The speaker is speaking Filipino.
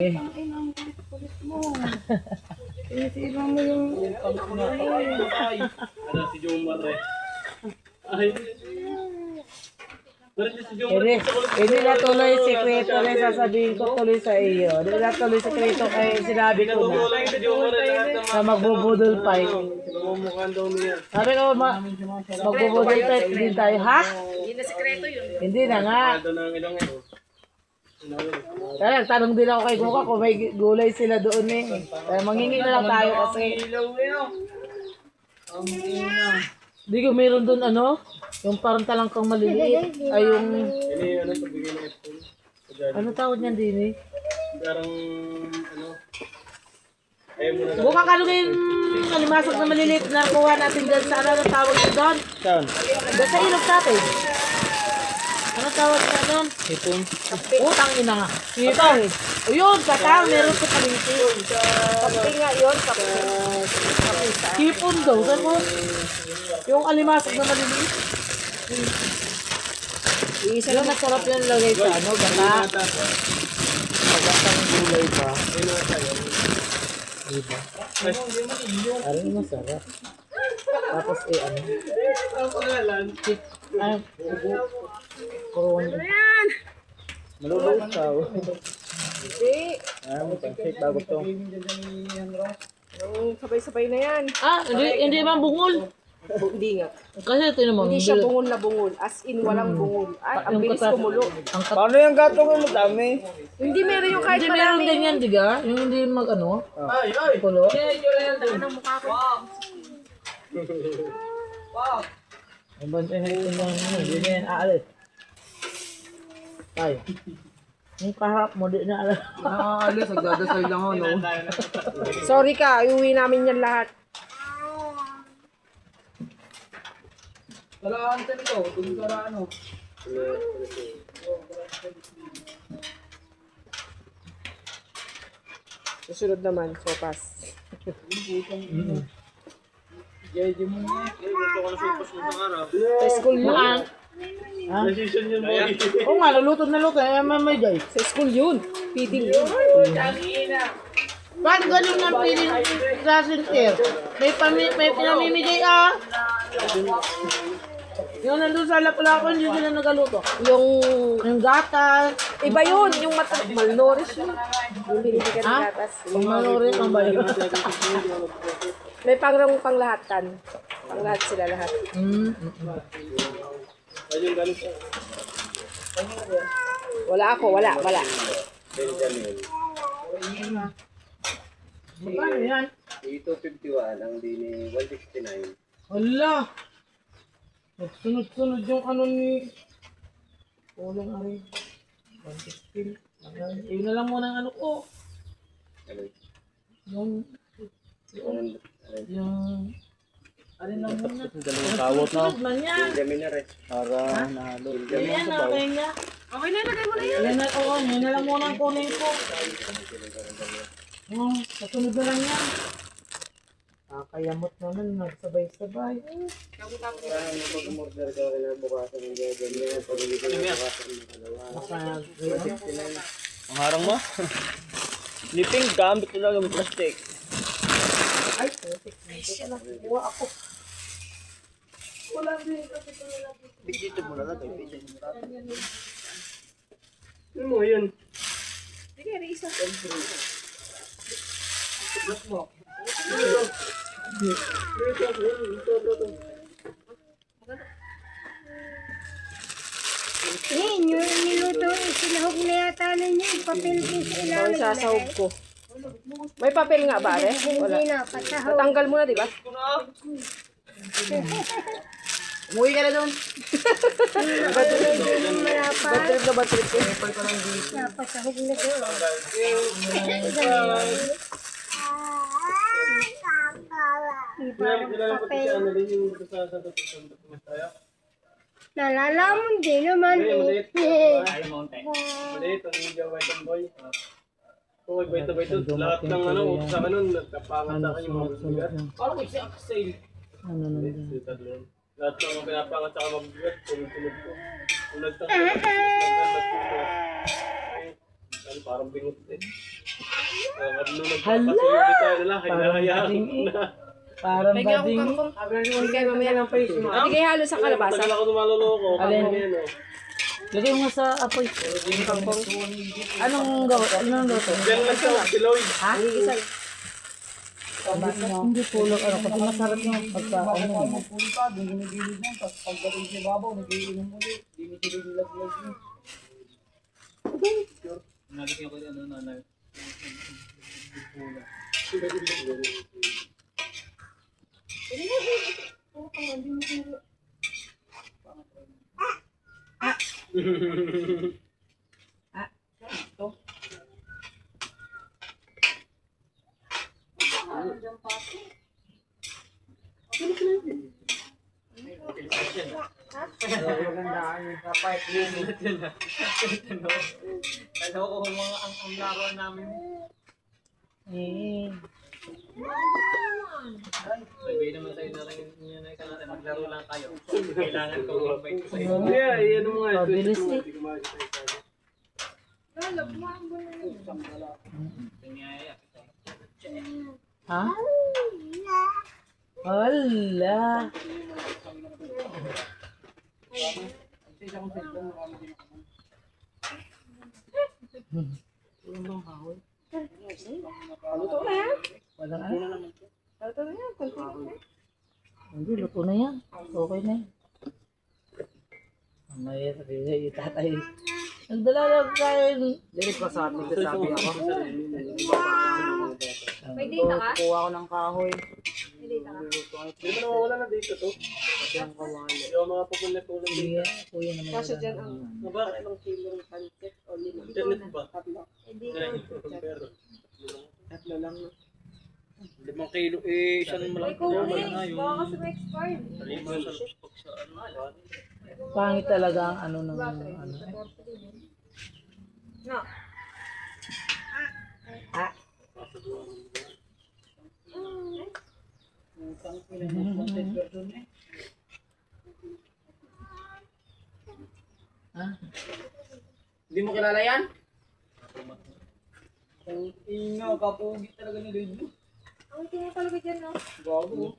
Ang inang kulit mo. Sinisiba mo yung... Ano si Jomar eh. Ay. Hindi na tuloy sekreto na sasabihin ko tuloy sa iyo. Hindi na tuloy sekreto kay sinabi ko na. Na magbubudol pa. Mukhaan daw niya. Sabi ko, magbubudol pa din tayo, ha? Hindi na sekreto yun. Hindi na nga. Kaya tanong din ako kay Kuka kung may gulay sila doon eh. Kaya manghingi na lang tayo kasi. Hindi ko meron doon ano? Yung parang talangkang maliliit. Ay yung... Ano tawag niyan din eh? Parang ano? Ayaw mo na lang. Kuka kalong yung alimasok na maliliit na kuha natin dyan sa ano tawag niya doon? Saan? Doon sa ilog natin. Ano tawag niya doon? Hipon. Utang ina nga. Hipon eh. O yun, patang. Meron sa palingki. Kapit nga yun. Hipon daw. Saan mo? Yung alimasok na maliliit. Isa lang masarap yung lagay sa ano, bata. Magatang gulay pa. Diba? Alam mo masarap. Tapos eh ano? Ay, kuruan. Malulog ka. Hindi. Pancake bago to. Sabay-sabay na yan. Ah, hindi man bungol. Hindi nga. Kasi ito naman. Hindi siya bungol na bungol. As in, walang bungol. At ang bilis kumulo. Paano yung gato ko madami? Hindi meron yung kahit Hindi meron marami. ganyan, diga? Yung hindi mag ano? Kulo? Ang mukha ko. Ang bantay na ito lang. Hindi na yan aalis. Tayo. Yung kaharap mo, di na alam. Alis, nagdadasal lang ako, no? Sorry ka, iuwi namin yan lahat. Talaan ka nito, tulog ka na ano. Susunod naman, sopas. Jay, di mo na. Gusto ko na supas mo sa araw. Sa school yun. Decision yun mo. Oo nga, luluto na luto. Ay, may day. Sa school yun. Feeding yun. Paano ganun ang feeling sa center? May pinamimigay ah. Yung nandun sa laplakon, hindi sila nagaluto. Yung gatas. Iba yun. Yung malnourished yun. Yung binibigyan ng gatas. Kung manurit ang bayo. May panglahatan. Panglahat sila lahat. Wala ako, wala. Paano yan? 251 ang dini 169. Wala. Sunod-sunod yung ano ni... Kulang na rin. 115. Yun na lang muna ang ano ko. Yung... Alin lang muna. Kawot na. Sunod man yan. Para nahalo. Yan, okay na. Okay na, lagay mo na yan. Yan na, oo, yun na lang muna ang kunin ko. Kasunod na lang yan. Kakayamot naman, nagsabay-sabay. Mag-order ka na bukasan ng ganyan. Pag-uli ka na bukasan ng dalawa. Ang harang mo? Liping, gamit ko lang yung plastic. Ay, perfect. Kuha ako. Wala din kasi ito na lang. Dito mo na lang. Ano mo yun? Sige, isa. Niluto, sinahog na yata ninyo yung papel ko sa Ito ilalim. ang sasahog ko. May papel nga ba, Are? Wala. Hindi na, patahog. Natanggal mo na, di ba? Umuwi ka na doon. Malapa, Batrip na batrip ko. napasahog na ko. Papel. Nalalamon din naman eh. Maliit, ang Ninja White and Boy. Kung mag-bait-bait lahat ng ano, sa kanon, nagkapangan sa akin yung mga bigat. Parang may siya sale. Ano na din. Lahat ng mga pinapangat sa mabigat, tulog-tulog ko. Kung nagtang Ano, parang bingot eh. Ano, Hala! nagpapasulit tayo nila. Parang Hinahayaan bading ko eh. na. Parang Lagyan ko bading eh. kangkong. Hindi kayo mamaya ng face mo. Hindi kayo halo sa kalabasa. Tagal ako tumaloloko. Alin? Kami yan, oh. Lagay mo sa apoy. Anong gawin? Anong luto? Diyan lang siya, si Lloyd. Ha? Hindi pulog ano kasi masarap yung pagkaano. Ano ko mga ang laro namin. Eh. Sabihin naman sa'yo na rin niya na ikaw natin, maglaro lang kayo. Kailangan ko mag-invite ko sa'yo. Hindi, ano mo nga. Pabilis eh. Ha? Hala. Luto na yan. Walang ano. Luto na yan. Kunti na yan. Hindi, luto na yan. Okay na yan. Mamaya sabihin niya, itatay. Nagdala lang kain. Dilit pa sa atin. Sabi ako. May data ka? Kuha ko ng kahoy. May data ka? Hindi mo nawawala na dito to. Pati ang kawali. Yung mga pupulit-ulit dito. Kuya, kuya naman. Kaso dyan ang Bakit? ilang kilong pancit o lima. Internet ba? Tatlo. Hindi Pero, Tatlo lang. No? 5 kilo eh, isang May malaki cooking. na yun. Baka kasi may expired. Pangit talaga ang ano ng ano. No. Hindi mo kilala yan? Ang ingaw, kapugi talaga ni Lloyd. Ang tingin talaga dyan, no? Gago.